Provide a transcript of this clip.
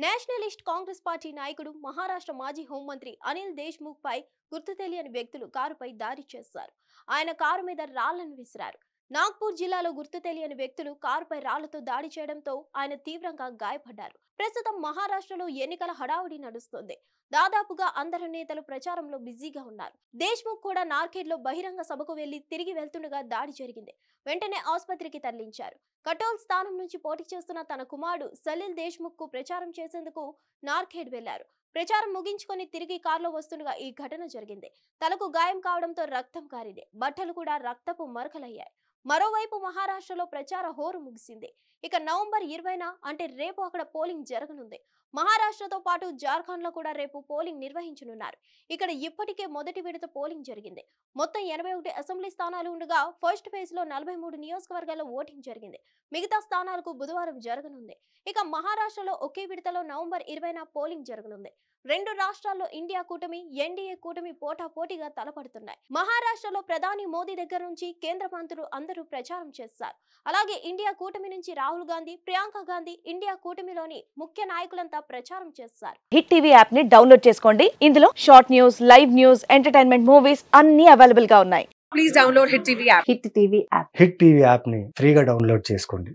Nationalist Congress party నాయకుడు మహారాష్ట్ర మాజీ హోంమంత్రి అనిల్ దేశ్ముఖ్ పై గుర్తు తెలియని వ్యక్తులు కారుపై దాడి చేశారు. ఆయన కారు మీద రాళ్లను విసిరారు. నాగ్పూర్ జిల్లాలో గుర్తు తెలియని వ్యక్తులు కారుపై రాళ్లతో దాడి చేయడంతో ఆయన తీవ్రంగా గాయపడ్డారు. ప్రస్తుతం మహారాష్ట్రలో ఎన్నికల హడావుడి నడుస్తుంది. దాదాపుగా అందరు నేతలు ప్రచారంలో బిజీగా ఉన్నారు. దేశ్ముఖ్ కూడా నార్కేడ్ లో బహిరంగ సభకు వెళ్లి తిరిగి వెళ్తుండగా దాడి జరిగింది. వెంటనే ఆసుపత్రికి తరలించారు. కటోల్ స్థానం నుంచి పోటీ చేస్తున్న తన కుమారుడు సలీల్ దేశ్ముఖ్ కు ప్రచారం చేసేందుకు నార్కేడ్ వెళ్లారు. ప్రచారం ముగించుకొని తిరిగి కారులో వస్తుండగా ఈ ఘటన జరిగింది. తలకు గాయం కావడంతో రక్తం కారింది. బట్టలు కూడా రక్తపు మరకలయ్యాయి. మరోవైపు మహారాష్ట్రలో ప్రచార హోరు ముగిసింది. ఇక నవంబర్ 20న అంటే రేపు అక్కడ పోలింగ్ జరగనుంది. మహారాష్ట్రతో పాటు జార్ఖండ్ లో కూడా రేపు పోలింగ్ నిర్వహించనున్నారు. ఇక్కడ ఇప్పటికే మొదటి విడత పోలింగ్ జరిగింది. మొత్తం 81 అసెంబ్లీ స్థానాలు ఉండగా ఫస్ట్ ఫేజ్ లో 43 నియోజకవర్గాల్లో ఓటింగ్ జరిగింది. మిగతా స్థానాలకు బుధవారం జరగనుంది. ఇక మహారాష్ట్రలో ఒకే విడతలో నవంబర్ 20న పోలింగ్ జరగనుంది. రెండు రాష్ట్రాల్లో ఇండియా కూటమి, ఎన్డీఏ కూటమి పోటాపోటీగా తలపడుతున్నాయి. మహారాష్ట్రలో ప్రధాని మోదీ దగ్గర నుంచి కేంద్ర మంత్రులు అందరూ ప్రచారం చేస్తారు. అలాగే ఇండియా కూటమి నుంచి రాహుల్ గాంధీ, ప్రియాంక గాంధీ, ఇండియా కూటమిలోని ముఖ్య నాయకులంతా ప్రచారం చేస్తారు. హిట్ టీవీ యాప్ ని డౌన్లోడ్ చేసుకోండి. ఇందులో short news, live news, entertainment movies అన్ని అవైలబుల్ గా ఉన్నాయి. Please download hit TV app. Hit TV app ని ఫ్రీగా డౌన్లోడ్ చేసుకోండి.